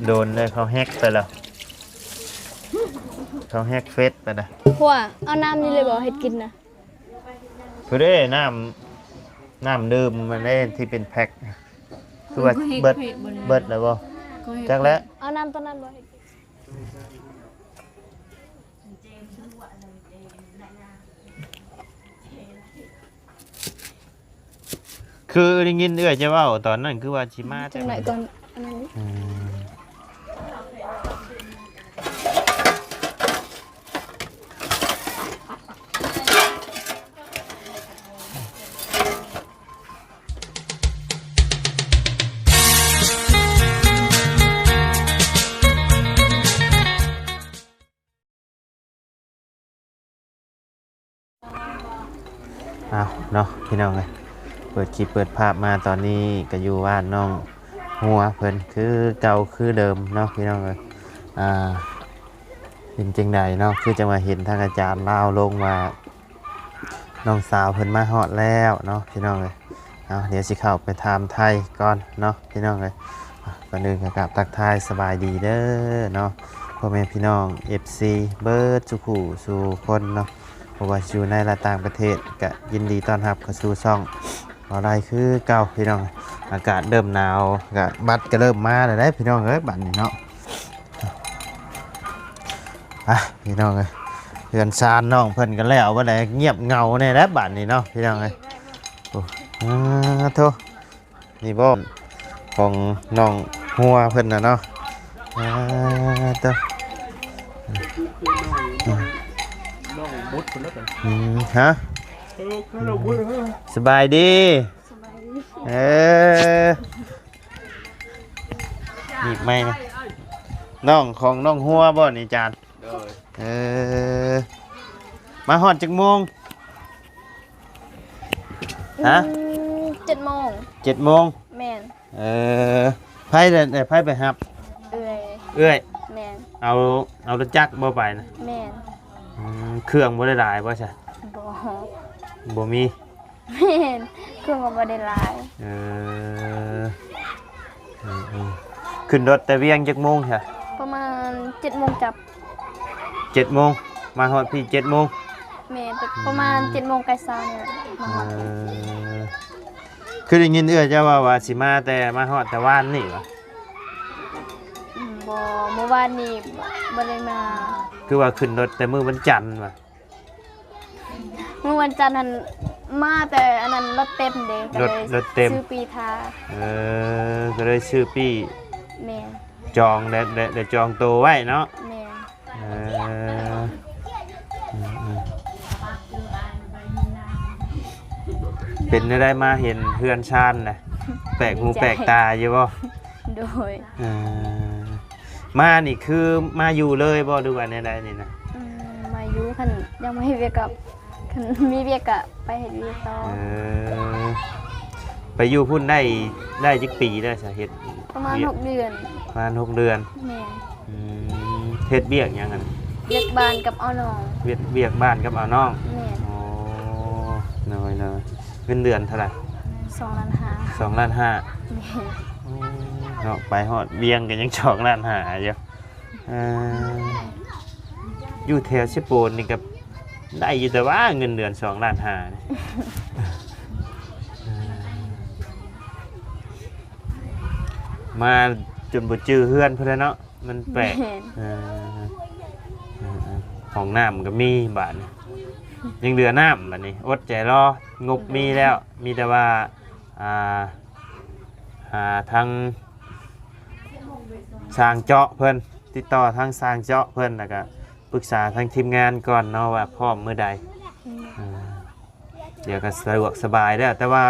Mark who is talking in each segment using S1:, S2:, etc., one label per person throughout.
S1: โดนเลยเขาแฮกไปแล้วเขาแฮกเฟซไปนะ
S2: เพราะว่าเอาน้ำนี่เลยบอกให้กินนะ
S1: เพื่อได้น้ำดื่มมันได้ที่เป็นแพ็คคือว่าเบิดแล้วบ่จักแล้ว
S2: เอาน้ำตัวนั้นบอกให้กิน
S1: คือได้ยินเอื้อยจะเว้าตอนนั้นคือว่าสิมา
S2: จังไหนก่อนอันนั้น
S1: เอาเนาะพี่น้องเลยเปิดคลิปเปิดภาพมาตอนนี้ก็อยู่บ้านน้องหัวเพิ่นคือเก่าคือเดิมเนาะพี่น้องเลยเป็นจังใดเนาะคือจะมาเห็นทางอาจารย์เล่าลงว่าน้องสาวเพิ่นมาฮอดแล้วเนาะพี่น้องเลยเอาเดี๋ยวสิเข้าไปถามไทยก่อนเนาะพี่น้องเลยก่อนอื่นก็กราบทักทายสบายดีเด้อเนาะพ่อแม่พี่น้อง FC เบิร์ดสุขุสู่คนเนาะเพราะว่าอยู่ในและต่างประเทศก็ยินดีต้อนรับเข้าสู่ช่องอะไรคือเก่าพี่น้องอากาศเริ่มหนาวก็บัดก็เริ่มมาแล้วได้พี่น้องเอ้ยบัดนี้เนาะพี่น้องเอ้ยเพื่อนซานน้องเพิ่นกันแล้วว่าไหนเงียบเงาเนี่ยแล้วบัดนี้เนาะพี่น้องเอ้ยโอ้โธ่นี่บ่ของน้องหัวเพิ่นน่ะเนาะโธ่น้องบุดเพิ่นแล้วกันฮะสบายดีหยิบไม่นะน้องของน้องหัวบ่นี่จานมาฮอดจักโมงฮะ
S2: 7 โมงแม่น
S1: ไพ่ได้ไพ่ไปครับเอื้อย
S2: แม่น
S1: เอารถจักรบ่ไปนะ
S2: แม่น
S1: เครื่องบ่ได้หลายบ่ใช่บ่มี
S2: แม่นเครื่องก็บ่ได้หลาย
S1: ขึ้นรถแต่เวียงจักโมงใช่
S2: ประมาณ7 โมงจับ
S1: 7 โมงมาฮอดพี่7 โมง
S2: แม่ประมาณ7 โมงใกล้ๆเนี่ยมาฮอด
S1: คือได้ยินเอื้อยจ้าว่าสิมาแต่มาฮอดแต่ว่านนี่วะ
S2: บ่เมื่อวานนี้บ่ได้มา
S1: คือว่าขึ้นรถแต่มื้อวันจันทร์ว่ะ
S2: เมื่อวันจันทร์นั้นมาแต่อันนั้นรถเต็มเด้ก็เลย
S1: รถเต็ม
S2: ซื้อปีทา
S1: ก็เลยซื้อปี
S2: แม่
S1: จองได้จองตัวไว้เนาะ
S2: แม่
S1: เป็นได้มาเห็นเฮือนชานนะแปลกหูแปลกตาอยู่บ่
S2: โดย
S1: มานี่คือมาอยู่เลยบ่ดูว่าในใดนี่นะ
S2: มาอยู่คันยังไม่เวียกกับคันมีเวียกกะไปเฮ็ดเวียกต่อ
S1: ไปอยู่พุ่นได้จักปีได้สาเหตุ
S2: ประมาณ6 เดือน
S1: ประมาณ6 เดือน
S2: แม่
S1: เฮ็ดเวียกหยังกัน
S2: เวียกบ้านกับเอาน้อง
S1: เวียกบ้านกับเอาน้อง
S2: แม่
S1: อ๋อน้อยเงินเดือนเท่าไหร่
S2: 2,500,000
S1: 2,500,000
S2: แม่
S1: เนาะไปฮอดเวียงกันยัง2,500,000อยู่อยู่แถวเชโปนนี่ก็ได้อยู่แต่ว่าเงินเดือน2,500,000นี่มาจนบ่จื้อเฮือนเพิ่นเนาะมันแปลกของน้ำก็มีบาดนี้ยังเดือน้ำบัดนี้อดใจรองบมีแล้วมีแต่ว่าหาทางสร้างเจาะเพิ่นติดต่อทางสร้างเจาะเพิ่นแล้วก็ปรึกษาทางทีมงานก่อนเนาะว่าพร้อมมื้อใดเดี๋ยวก็สะดวกสบายแล้วแต่ว่า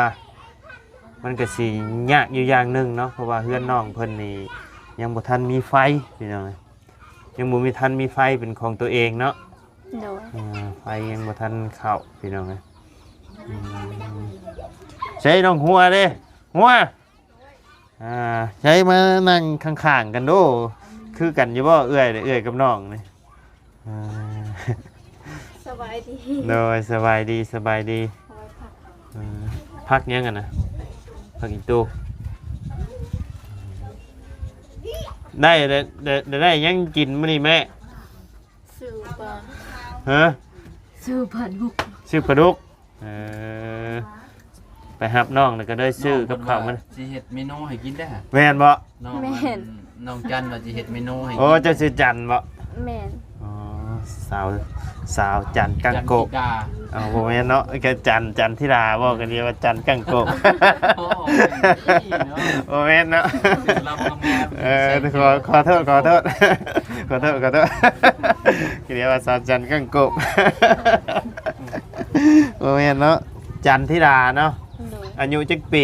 S1: มันก็สิยากอยู่อย่างนึงเนาะเพราะว่าเฮือนน้องเพิ่นนี่ยังบ่ทันมีไฟพี่น้องยังบ่มีทันมีไฟเป็นของตัวเองเนาะไฟยังบ่ทันเข้าพี่น้องใช้น้องหัวเด้หัวใช้มานั่งข้างๆกันดูคือกันอยู่บ่เอื้อยกับน้องนี่
S2: สบายดี
S1: โดยสบายดีพักยังกันนะพักอีกตู้ ได้ยังกินมื้อนี้แม่
S2: ซื้อปลา
S1: ฮะ
S2: ซื้อปลาดุก
S1: ซื้อปลาดุกไปหับน้องแล้วก็ได้ซื้อกับข้าวมัน
S3: สิเฮ็ดเมนูให้กินได้ฮะ
S1: แม่นบ่
S3: น้องน้องจันว่าสิเฮ็ดเมนูให้กิน
S1: โอ้เจ้าชื่อจันบ่
S2: แม่น
S1: อ๋อสาวจันกังโกะ
S3: จันธิดา
S1: เอาบ่แม่นเนาะแกจันทิราบ่กันเรียกว่าจันกังโกะ
S3: โอ้ยเนาะ
S1: โอ้แม่นเนาะ
S3: รับคำงาน
S1: ขอโทษ เรียกว่าสาวจันกังโกะ โอ้แม่นเนาะจันทิราเนาะ
S2: โดย
S1: อายุจักปี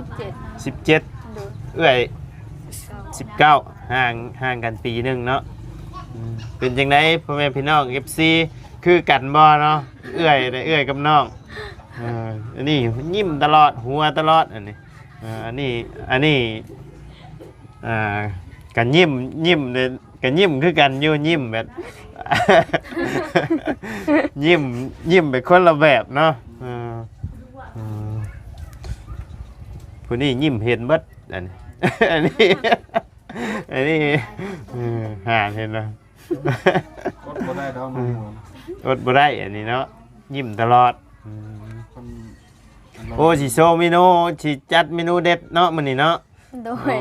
S2: 17
S1: 17
S2: โดย
S1: เอื้อย19ห่างกันปีหนึงเนาะเป็นจังได๋พ่อแม่พี่น้อง FC คือกันบ่เนาะเอื้อยกับน้องอันนี้ยิ้มตลอดหัวตลอดอันนี้อันนี้กันยิ้มเลยกันยิ้มคือกันอยู่ยิ้มแบบ ยิ้มเป็นคนละแบบเนาะผู้นี้ยิ้มเห็นเบิดอันนี้ อันนี้หาเห็นเนาะ
S3: อดบ่ได้ดอกน้อง
S1: อดบ่ได้อันนี้เนาะยิ้มตลอด
S3: คน
S1: โอ้สิโชว์เมนูสิจัดเมนูเด็ดเนาะมื้อนี้เนาะ
S2: โด
S1: โอ้
S2: ย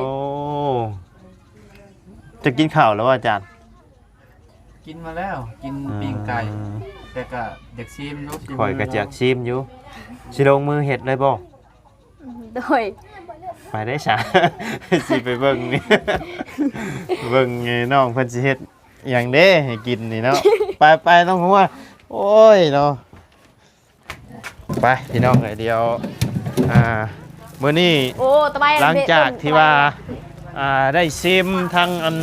S1: จะกินข้าวแล้วอาจารย์
S3: กินมาแล้วกินปิ้งไก่แต่ก็อยากชิมเนาะ
S1: ข่อยก็อยากชิมอยู่สิลงมือเฮ็ดเลยบ่
S2: โดย
S1: ไปได้ซะ สิไปเบิ่งนี่ เบิ่งไงน้องเพิ่นสิเฮ็ดหยังเด้ให้กินนี่เนาะ ไปต้องหัวโอ้ยเนาะไปพี่น้องเดี๋ยวมื้อนี้
S2: โอ้ตะไบ
S1: หลังจากที่ว่าได้ซิมทั้งอัน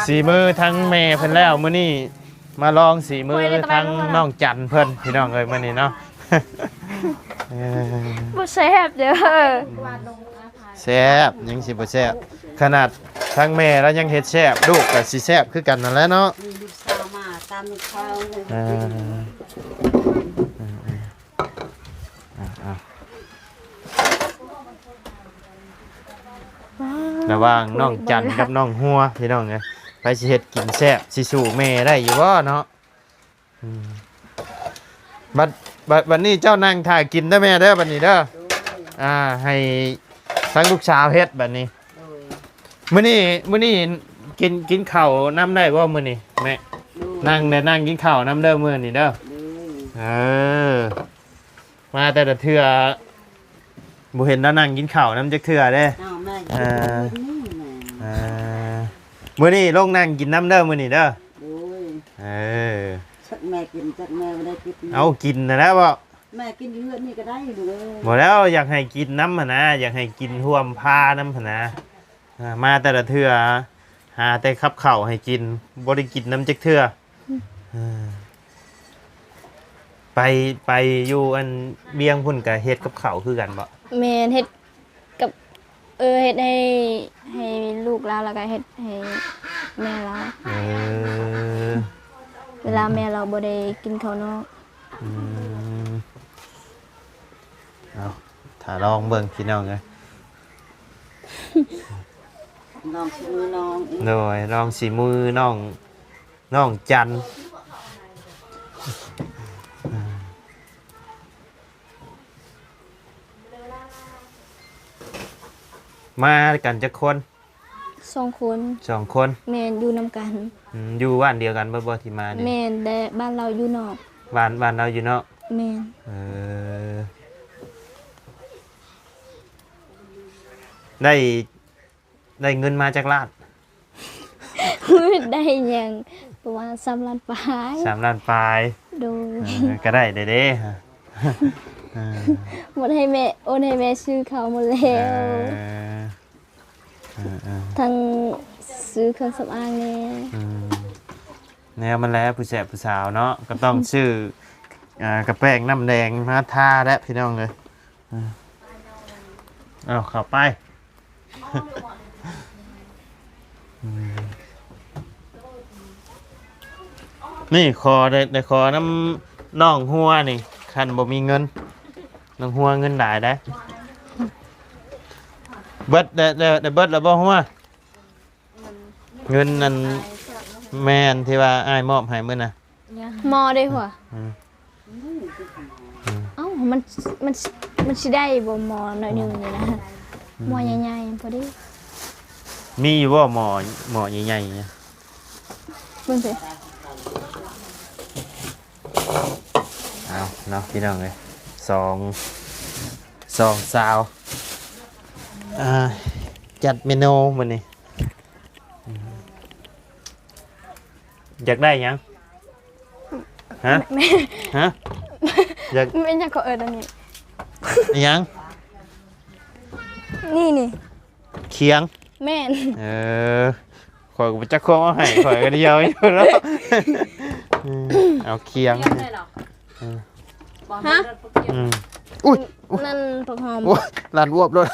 S1: สีมือทั้งแม่เพิ่นแล้วมื้อนี้มาลองสีมือทั้งน้องจันเพิ่นพี่น้องเอ้ยมื้อนี้เนาะ
S2: บ่แซ่บเด้อ
S1: แซ่บยังสิบ่แซ่บขนาดทั้งแม่แล้วยังเฮ็ดแซ่บลูกก็สิแซ่บคือกันนั่นแหละเนาะ
S4: มีลูกสาวมาตามลูกเขาเลย
S1: ระหว่างน้องจันกับน้องหัวพี่น้องเอ้ยไปสิเฮ็ดกินแซ่บสิสู่แม่ได้อยู่บ่เนาะบัดนี้เจ้านั่งถ่ายกินได้แม่เด้อบัดนี้เด้อให้ทั้งลูกสาวเฮ็ดบัดนี้
S4: โดย
S1: มื้อนี้กินข้าวน้ำได้บ่มื้อนี้แม่นั่งกินข้าวน้ำเด้อมื้อนี้เด้อ
S4: เลย
S1: มาแต่ละเทื่อบ่เห็นแล้วนั่งกินข้าวน้ำจักเทื่อเด้
S4: เอาแม่อย่าไปนี่แม่
S1: มื้อนี้ลงนั่งกินน้ำเด้อมื้อนี้เด้อ
S4: โดย
S1: เออ
S4: ชักแม่กินชักแม่ไม่ได้กิน
S1: เอากินนะแล้วบ่
S4: แม่กินเลือดนี่ก็ได้อยู่เลย
S1: บ่แล้วอยากให้กินน้ำหั่นนะอยากให้กินร่วมพาน้ำหั่นนะมาแต่ละเทื่อหาแต่ขับข้าวให้กินบ่ได้กินน้ำจักเทื่อไปอยู่อันเบียงพุ่นก็เฮ็ดกับข้าวคือกันบ่
S2: แม่นเฮ็ดกับเฮ็ดให้ลูกเราแล้วก็เฮ็ดให้แม่เรา
S1: เออ
S2: เวลาแม่เราบ่ได้กินข้าวนอก
S1: เอาถ้าลองเบิ่งพี่น้องเอ้ย
S4: น้องชื่อน้องอีก
S1: โดยลองสีมือน้องจันมากันจักคน
S2: 2 คน
S1: 2 คน
S2: แม่นอยู่นํกัน
S1: อยู่บ้านเดียวกันบ่ที่มานี่
S2: แม่นแต่บ้านเราอยู่นอก
S1: บ้านเราอยู่เนาะ
S2: แม่น
S1: เออได้เงินมาจากล้าน
S2: ได้หยังประมาณ3ล้านปลาย
S1: 3 ล้านปลาย
S2: โดย
S1: ก็ได้เด้ฮะ
S2: หมดให้แม่โอนให้แม่ซื้อข้าวหมดแล้ว ทั้งซื้อเครื่องสำอางแน่
S1: แนวมันแล้วผู้แสบผู้สาวเนาะก็ต้องชื่อกระแป้งน้ำแดงมาทาและพี่น้องเลยเอาเข้าไป นี่คอได้คอน้ำน่องหัวนี่คันบ่มีเงินน้องหัวเงินหลายได้เบิดได้เบิดแล้วบ่หัว เงินนั้นแม่นที่ว่าอ้ายมอบให้มื้อน่ะ
S2: มอได้หัว
S1: อืม
S2: เอ้ามันสิได้บ่มอหน่อยหนึงนี่นะมอใหญ่ๆพอดี
S1: มีอยู่บ่หมอใหญ่ๆเนี่ย
S2: เบิ่งสิ
S1: เอาเนาะพี่น้องเอ้ยสองสาวจัดเมนูมื้อนี้อยากได้หยังฮะ
S2: แม่
S1: ฮะอยาก
S2: แม่อยากขออันนี้
S1: หยัง
S2: นี่
S1: เคียง
S2: แม่น
S1: ข่อยก็บ่จักควงเอาให้ข่อยก็เดียวอยู่แล้วเอาเคียง
S2: ฮะ
S1: อืมอุ้ย
S2: นั่นผักหอม
S1: โอ้ยลานวบเลย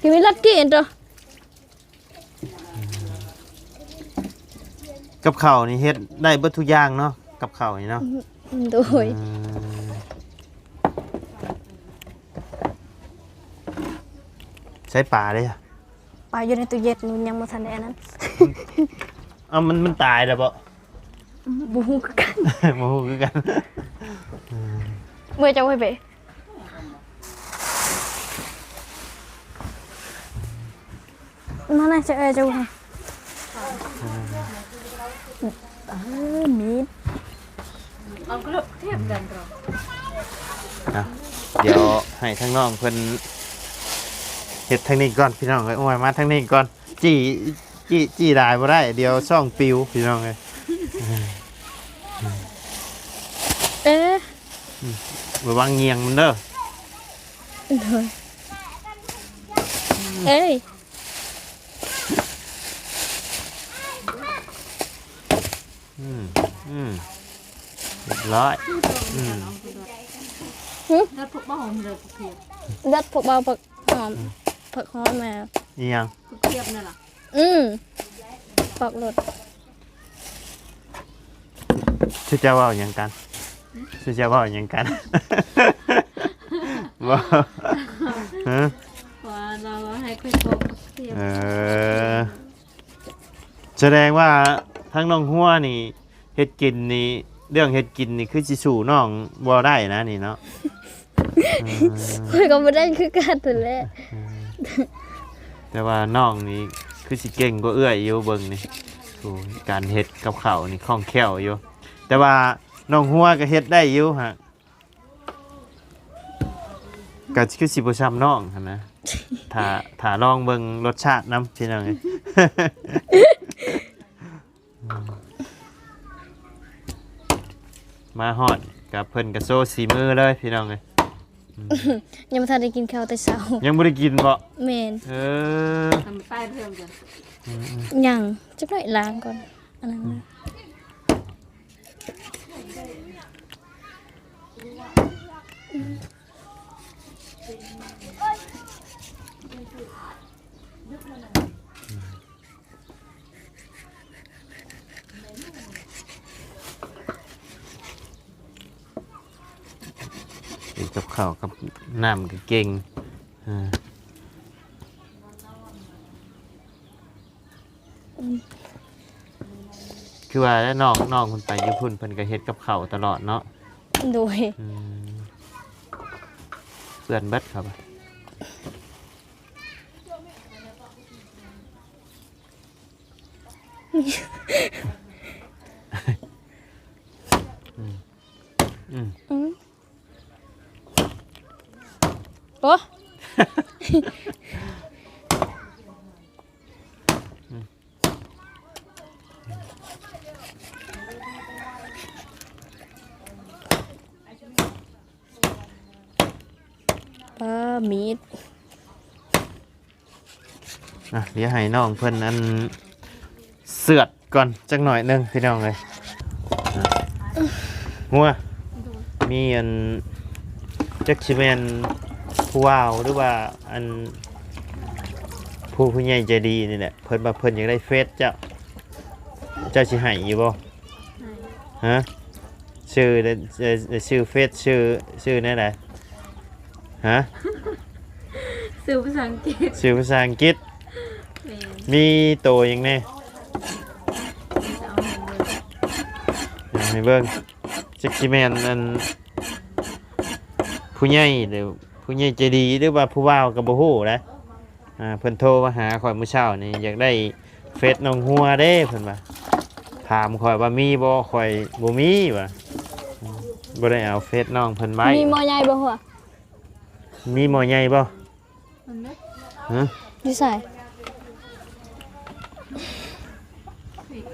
S2: พี่มีลักกี้อันตัว
S1: กับข้าวนี่เฮ็ดได้เบิดทุกอย่างเนาะกับข้าวนี่เนาะ
S2: โดย
S1: ใช้ปลาเลยอะ
S2: ปลาอยู่ในตู้เย็นมันยังบ่ทันได้อันนั้น
S1: เอามันตายแล้วบ่
S2: บ่ฮู้คือกัน
S1: โมโหคือกัน
S2: เมื่อจะเอาไปนั่นน่ะจะจะว่ามีด
S1: นะเดี๋ยวให้ทั้งน้องเพิ่นเฮ็ดทางนี้ก่อนพี่น้องเอ้ยโอ้ยมาทางนี้ก่อนจี้ได้บ่ได้เดี๋ยวช่องปิวพี่น้องเอ้ย ระวังเงียงมันเด้อ
S2: เลยเอ้ย
S1: อืมเรียบร้อย
S2: ดัดพวกเบาผักหอมมา
S1: เงียง
S2: ปอกรถ
S1: ชื่อเจ้าว่าอย่างกันชื่อเจ้าว่าอย่างกันว่าฮะ
S5: ว่าเราให้คุยโกเทียบ
S1: แสดงว่าทั้งน้องหัวนี่เฮ็ดกินนี่เรื่องเฮ็ดกินนี่คือสิสู่น้องบ่ได้นะนี่เนาะ
S2: คุยก็บ่ได้คือกันนั่นแหละ
S1: แต่ว่าน้องนี่คือสิเก่งกว่าเอื้อยอยู่เบิ่งนี่โอ้ยการเฮ็ดกับข้าวนี่คล่องแคล่วอยู่แต่ว่าน้องหัวก็เฮ็ดได้อยู่ฮะก็คือสิบ่ซ้ำน้องหั่นนะถ้าลองเบิ่งรสชาตินํพี่น้องเอ้ย มาฮอดกับเพิ่นกับโซ่สีมือเลยพี่น้องเอ้ย
S2: ยังบ่ทันได้กินข้าวแต่เช้า
S1: ยังบ่ได้กินบ่
S2: แม่น
S5: ทำป้ายเพิ่มจ้ะ
S2: ยังจักหน่อยล้างก่อนอันนั้นนะ
S1: กินกับข้าวกับน้ำก็เก่งคือว่าแล้วน้องเพิ่นไปอยู่พุ่นเพิ่นก็เฮ็ดกับข้าวตลอดเนาะ
S2: โดย
S1: เปื้อนเบิดครับ
S2: โอ้ปลามีด
S1: เดี๋ยวให้น้องเพิ่นอันเสือดก่อนจักหน่อยหนึงพี่น้องเลยงัวมีอันจักสิแม่นผู้ว่าวหรือว่าอันผู้ใหญ่ใจดีนี่แหละเพิ่นว่าเพิ่นอยากได้เฟซเจ้าสิให้อยู่บ่ฮะชื่อชื่อเฟซชื่อแน่ไหนฮะ
S5: สื่อภาษาอังกฤษ
S1: ชื่อภาษาอังกฤษ
S5: แม่
S1: มีโตวหยังแน่
S5: จะเอาให้เบิ่ง
S1: ให้เบิ่งจักสิแม่นอันผู้ใหญ่หรือผู้ใหญ่ใจดีหรือว่าผู้ว่าวก็บ่ฮู้นะเพิ่นโทรมาหาข่อยมื้อเช้านี่อยากได้เฟซน้องหัวเด้เพิ่นว่าถามข่อยว่ามีบ่ข่อยบ่มีว่าบ่ได้เอาเฟซน้องเพิ่นไว้
S2: มีหมอใหญ่บ่หัว
S1: มีหมอใหญ่บ่
S5: มันเด้
S1: ฮะ
S2: อยู่ใส่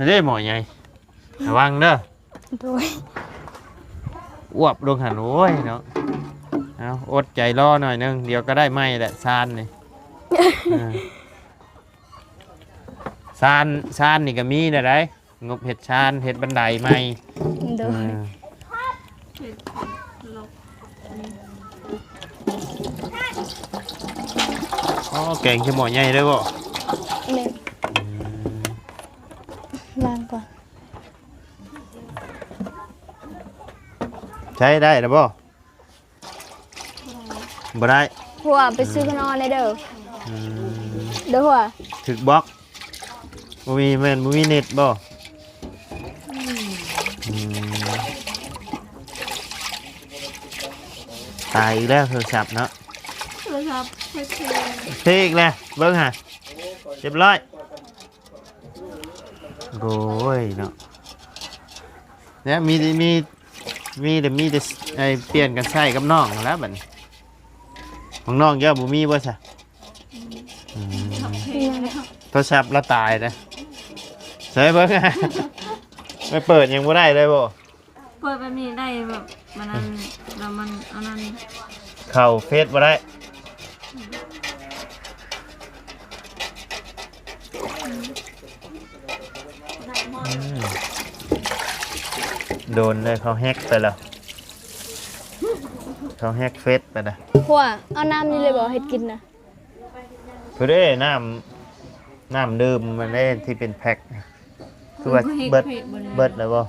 S1: เด้หมอใหญ่ระวังเด้อ
S2: โดย
S1: อ้วบลงหันโอ้ยเนาะเอาอดใจรอหน่อยนึงเดี๋ยวก็ได้ไหมแหละซานนี่ ซานนี่ก็มีได้งบเห็ดชานเห็ดบันไดไหม
S2: โดย
S5: เฮ็ดลบ
S1: อ๋อแกงขี้หมอใหญ่ได้บ่
S2: แม่ล้างก่อน
S1: ใช้ได้หรือบ่บ่ได้
S2: หัวไปซื้อขนมในเด้อ
S1: อืม
S2: เด้อหัว
S1: ถึกบล็อกบ่มีแม่นบ่มีเน็ตบ่อืมตายอีกแล้วโทรศัพท์เนาะ
S5: โทรศัพท์เฮ็ดเพลง
S1: เทอีกแล้วเบิ่งหะเรียบร้อยโอ้ยเนาะเนี่ยมีแต่ไอ้เปลี่ยนกันใช้กับน้องแล้วบัดนี้ของน้องเยอะบ่มีบ่ซะอืม
S5: เพลงนะครับ
S1: โทรศัพท์ละตายนะใช่เบิ่งอะไม่เปิดยังบ่ได้เลยบ่
S5: เปิดแบบนี้ได้แบบมันนั้นแล้วมันอันนั้น
S1: เข้าเฟซบ่ได้อืมโดนเลยเขาแฮกไปแล้วเขาแฮกเฟซไปนะ
S2: หัวเอาน้ำนี่เลยบ่เฮ็ดกินนะ
S1: คือได้น้ำดื่มมันได้ที่เป็นแพ็คคือว่าเบิดแล้วบ่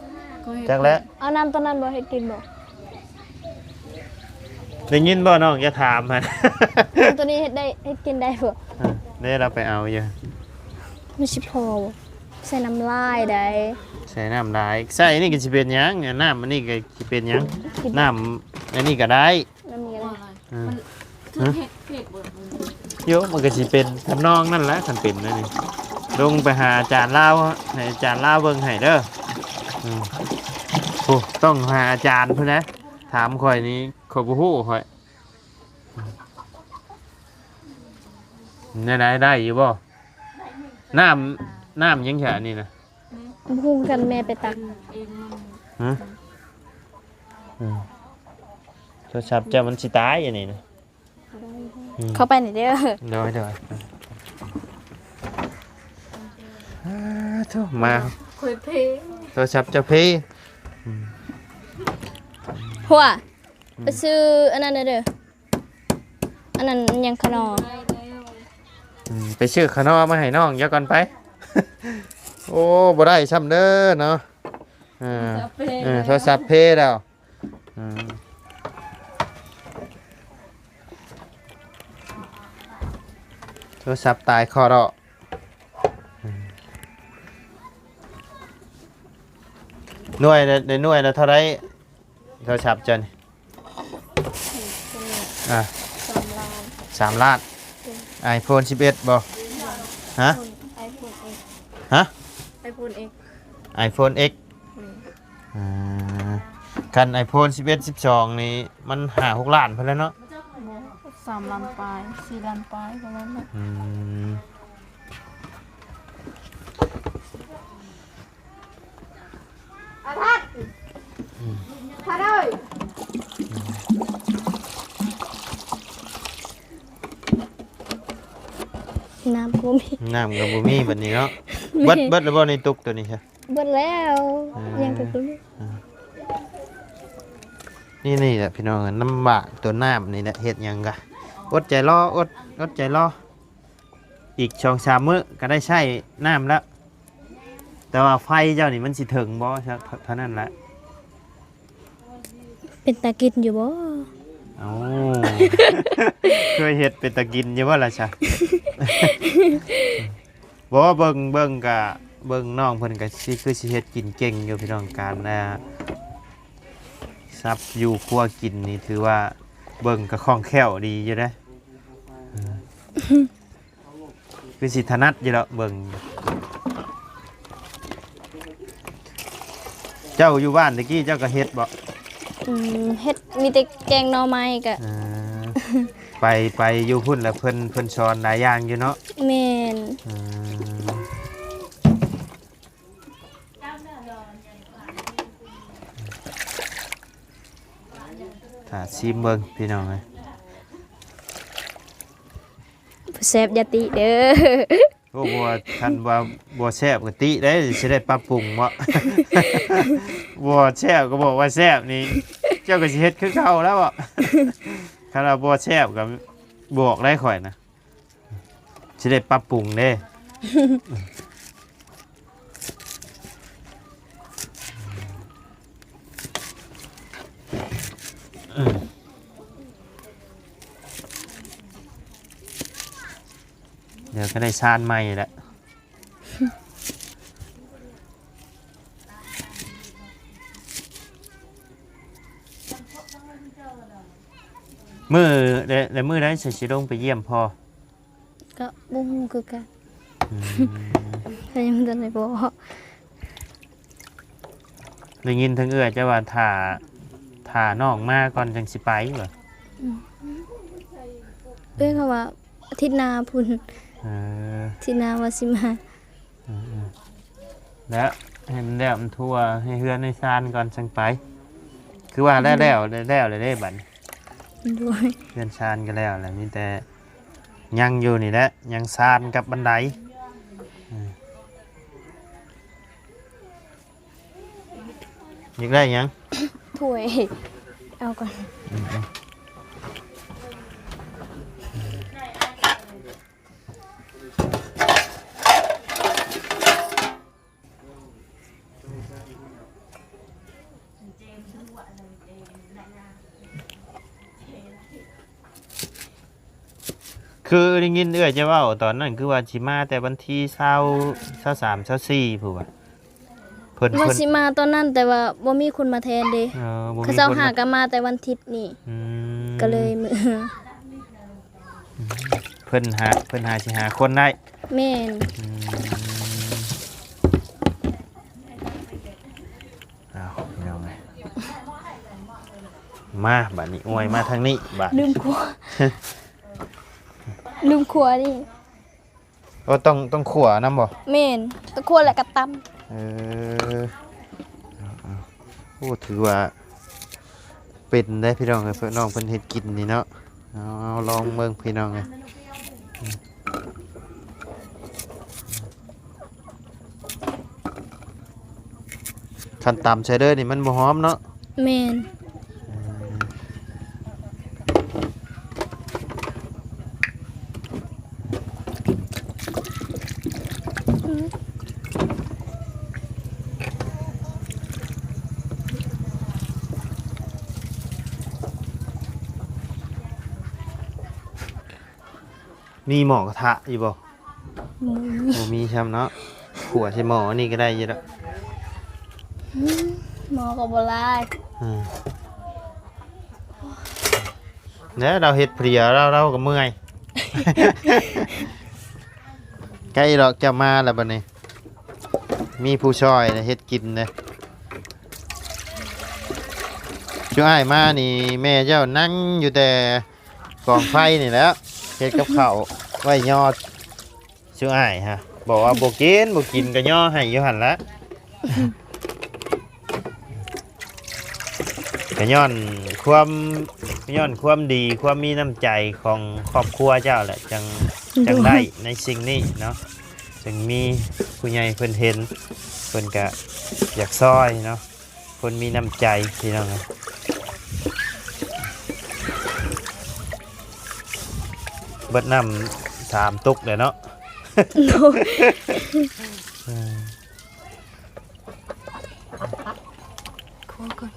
S1: จักแล้ว
S2: เอาน้ำตอนนั้นบ่เฮ็ดกินบ่
S1: ได้ยินบ่น้องอย่าถามมัน
S2: น้ำตัวนี้เฮ็ดได้เฮ็ดกินได้บ่
S1: นี่เราไปเอาอยู่
S2: ไม่ใช่พอบ่ใส่น้ำลายได้
S1: ใส่น้ำได้ใส่นี่ก็สิเป็นหยังเนี่ยน้ำอันนี้ก็สิเป็นหยังน้ำอันนี้ก็ได้
S2: น้ำนี้ก็
S5: ว่า
S2: ได้
S5: อะไรมันคือเฮ็ดเพลงเบิ่ง
S1: โยมันก็สิเป็นทำนองนั่นแหละคันเป็นนั่นนี่ลงไปหาอาจารย์ลาวให้อาจารย์ลาวเบิ่งให้เด้อโอ้ต้องหาอาจารย์เพิ่นนะถามข่อยนี้ข่อยบ่ฮู้ข่อยได้อยู่บ่น้ำยังแค่นี้นะ
S2: พูดกันแม่ไปตัก
S5: เองมัน
S1: ฮะโทรศัพท์เจ้ามันสิตายอย่างนี้นะ
S2: เข้าไปหน่อยเด้อ
S1: เดี๋ยวโทรมา
S5: คุยเพลง
S1: โทรศัพท์เจ้าพี่
S2: หัวไปซื้ออันนั้นเด้ออันนั้นยังขนม
S5: ได้แล้ว
S1: ไปชื่อขนมมาให้น้องเดี๋ยวก่อนไป โอ้บ่ได้ซ้ำเด้อเนาะ
S5: จะเพลง
S1: โทรศัพท์เพแล้วโทรศัพท์ตายคอเราะหน่วยได้หน่วยแล้วเท่าไรโทรศัพท์จัน3 ล้าน iPhone 11บ่ฮะ ฮะ
S5: iPhone X
S1: iPhone X คัน iPhone 11 12นี่มัน5-6 ล้านพอแล้วเนาะ
S5: 3 ล้านปลาย4 ล้านปลายประมาณนั้น
S2: น้ำก็มี
S1: น้ำกับบุมีแบบนี้เนาะเบิดแล้วบ่ในตุกตัวนี้ใช่
S2: เบิดแล้วยังไปกิน
S1: นี่แหละพี่น้องน้ำบากตัวน้ำนี่แหละเฮ็ดหยังกะอดใจรออดใจรออีก2-3 มื้อก็ได้ใช้น้ำแล้วแต่ว่าไฟเจ้านี่มันสิถึงบ่เท่านั้นแหละ
S2: เป็นตากินอยู่บ่
S1: เอ้า เคยเฮ็ดเป็นตะกินอยู่บ่ล่ะจ้ะ บ่เบิ่งกะเบิ่งน้องเพิ่นก็สิคือสิเฮ็ดกินเก่งอยู่พี่น้องการซับอยู่ครัวกินนี่ถือว่าเบิ่งก็คล่องแคล่วดีอยู่นะคือสิถนัดอยู่แล้วเบิ่งเจ้าอยู่บ้านตะกี้เจ้าก็เฮ็ดบ่
S2: เฮ็ดมีแต่แกงหน่อไม้กะ
S1: ไปอยู่พุ่นแล้วเพิ่นสอนหลายอย่างอยู่เนาะ
S2: แม่น
S1: ถ้าชิมเบิ่งพี่น้องเอ้ย
S2: แซ่บอยาติเด้อ
S1: โอ้บ่คันว่าบ่แซ่บก็ติได้สิได้ปรับปรุงบ่ บ่แซ่บก็บอกว่าแซ่บนี่เจ้าก็สิเฮ็ดคือเก่าแล้วบ่ คันว่าบ่แซ่บก็บอกได้ข่อยนะสิได้ปรับปรุงเด้ เดี๋ยวก็ได้ชานใหม่แหละ มือเดี๋ยวมือได้ใส่ชิลงไปเยี่ยมพ่อ
S2: ก็บ่ฮู้คือกันแต่ยังบ่ทันได้บอก
S1: ได้ยินทั้งเอื้อจะว่าถ่าน้องมาก่อนจังสิไปเหรอ
S2: เขาว่าอาทิตย์หน้าพุ่น
S1: เออ
S2: อาทิตย์หน้าว่าสิมา
S1: แล้วให้มันแล้วมันทั่วให้เฮือนในซานก่อนจังไป คือว่าแล้วเลยได้บัด
S2: ด้วย
S1: เฮือนซานก็แล้วแหละมีแต่ยังอยู่นี่แหละยังซานกับบันไดอยากได้หยัง
S2: ถ้วยเอาก่อน
S1: คือได้ยินเอื้อจะเว่าตอนนั้นคือว่าสิมาแต่วันที่23 24ผู้ว่าเพิ่น
S2: ว่าสิมาตอนนั้นแต่ว่าบ่มีคนมาแทนเด้
S1: บ่มี
S2: เขาเจ้า
S1: คน
S2: หากันมาแต่วันอาทิตย์นี่
S1: อืม
S2: ก็เลยมื้อ
S1: เพิ่นหาสิหาคนได้
S2: แม่น
S1: อ้าวพี่น้องเอ้ยมาบัดนี้อวยมาทางนี้บัด
S2: ลืมครัว ลืมครัวนี่
S1: โอ้ต้องขัวน้ำบ่
S2: แม่นตะครัวแล้วก็ตำ
S1: เออเอาโอ้ถือว่าเป็นได้พี่น้องเอ้ยเพิ่นน้องเพิ่นเฮ็ดกินนี่เนาะเอาลองเบิ่งพี่น้องเอ้ยคันตำใช้เด้อนี่มันบ่หอมเนาะ
S2: แม่น
S1: มีหม้อกระทะอยู่บ่บ่มีใช่เนาะขัวใส่หม้ออันนี้ก็ได้อยู่แล้ว
S2: หมอก็บ่ลาย
S1: แล้วเราเฮ็ดเพลียเราก็เมื่อย ใกล้ดอกจะมาแล้วบัดนี้ มีผู้ช่วยนะเฮ็ดกินนะช่วยมานี่แม่เจ้านั่งอยู่แต่กองไฟนี่แหล้วเฮ็ดกับข้าวไว้ยอดช่วยฮะบอกว่าบ่กินก็ย่อให้อยู่หั่นละ ก็ย้อนความดีความมีน้ำใจของครอบครัวเจ้าแหละจังได้ในสิ่งนี้เนาะจึงมีผู้ใหญ่เพิ่นเห็นเพิ่นก็อยากซอยเนาะคนมีน้ำใจพี่น้องครับเบิดน้ำ3 ตุกเลยเนาะ
S2: ครัวก่อน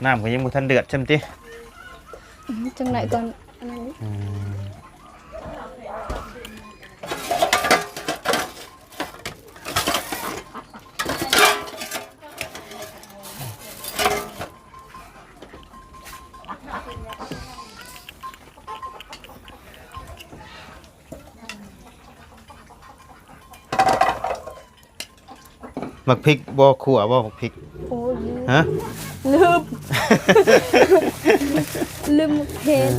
S1: น้ำก็ยังบ่ทันเดือดใช่มั้ยติ
S2: จังไหนก่อนอันนั้น
S1: มักพริกบ่ขั่วบ่มักพริก
S2: โอ้ย
S1: ฮะ
S2: ลืมลืมเพจ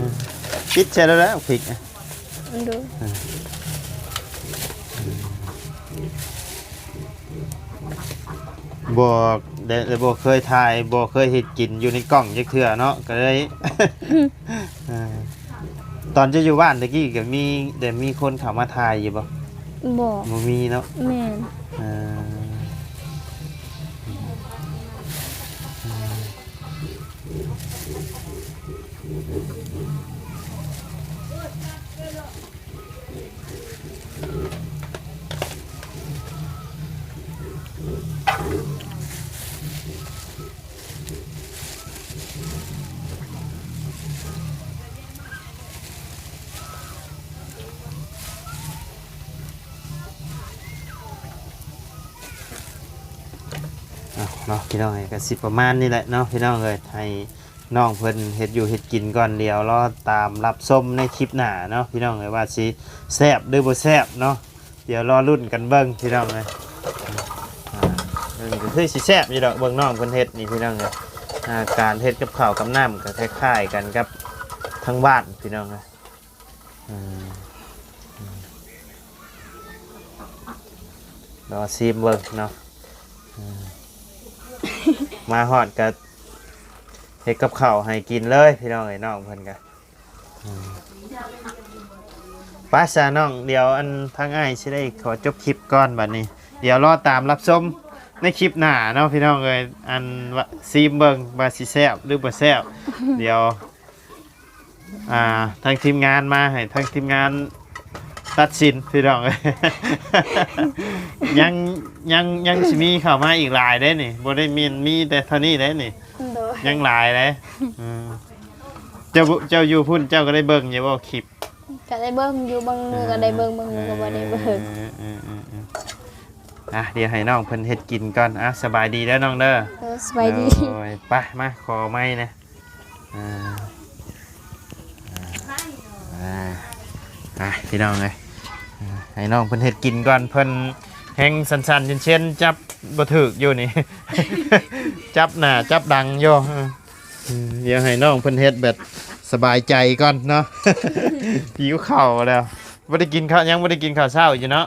S1: คิดใช่แล้วแหละพริกอะ
S2: มันดู
S1: บ่ได้บ่เคยถ่ายบ่เคยเฮ็ดกินอยู่ในกล้องจักเทื่อเนาะก็เลย เออตอนจะอยู่บ้านตะกี้ก็มีคนเข้ามาถ่ายอยู่บ่
S2: บอก
S1: บ่มีเนาะ
S2: แม่น
S1: เออเอาเนาะพี่น้องเอ้ยก็สิประมาณนี้แหละเนาะพี่น้องเอ้ยให้น้องเพิ่นเฮ็ดอยู่เฮ็ดกินก่อนเดี๋ยวรอตามรับชมในคลิปหน้าเนาะพี่น้องเอ้ยว่าสิแซ่บหรือบ่แซ่บเนาะเดี๋ยวรอลุ้นกันเบิ่งพี่น้องเอ้ยเบิ่งก็คือสิแซ่บอยู่ดอกเบิ่งน้องเพิ่นเฮ็ดนี่พี่น้องเอ้ยการเฮ็ดกับข้าวกับน้ำก็คล้ายๆกันกับทั้งบ้านพี่น้องเอ้ยรอชิมเบิ่งเนาะมาฮอดก็เฮ็ดกับข้าวให้กินเลยพี่น้องเอ้ยน้องเพิ่นก็ป้าซาน้องเดี๋ยวอันทางอ้ายสิได้ขอจบคลิปก่อนบัดนี้เดี๋ยวรอตามรับชมในคลิปหน้าเนาะพี่น้องเอ้ยอันว่าซีมเบิ่งว่าสิแซ่บหรือบ่แซ่บเดี๋ยวทางทีมงานมาให้ทางทีมงานตัดสินพี่น้องเอ้ย ยังสิมีเข้ามาอีกหลายได้นี่บ่ได้มีแต่เท่านี้ได้นี่
S2: โดย
S1: ยังหลายเลยเจ้าอยู่พุ่นเจ้าก็ได้เบิ่งอยู่บ่คลิป
S2: ก็ได้เบิ่งอยู่บางมือก็ได้เบิ่งบางมือก็บ่ได้เบิ่ง
S1: เดี๋ยวให้น้องเพิ่นเฮ็ดกินก่อนสบายดีแล้วน้องเด้อ
S2: สบายดี
S1: โอ้ยไปมาขอไม้นะพี่น้องเลยให้น้องเพิ่นเฮ็ดกินก่อนเพิ่นแห้งสันๆเช่นๆจับบ่ถึกอยู่นี่ จับหน้าจับดังอยู่เดี๋ยวให้น้องเพิ่นเฮ็ดแบบสบายใจก่อนเนาะ หิวข้าวแล้วบ่ได้กินข้าวยังบ่ได้กินข้าวเช้าอยู่เนาะ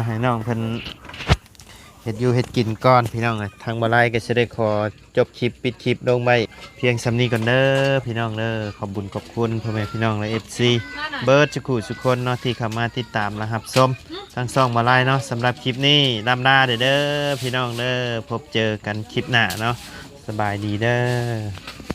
S1: ให้น้องเพิ่นเฮ็ดอยู่เฮ็ดกินก่อนพี่น้องทางบ่ไลก็สิได้ขอจบคลิปปิดคลิปลงไว้เพียงสำนี้ก่อนเด้อพี่น้องเด้อขอบคุญขอบคุณพ่อแม่พี่น้องและ FC เบิร์ดทุกคู่ทุกคนเนาะที่เข้ามาติดตามและรับชมทางช่องบ่ไลเนาะสำหรับคลิปนี้ลำลาเด้อพี่น้องเด้อพบเจอกันคลิปหน้าเนาะสบายดีเด้อ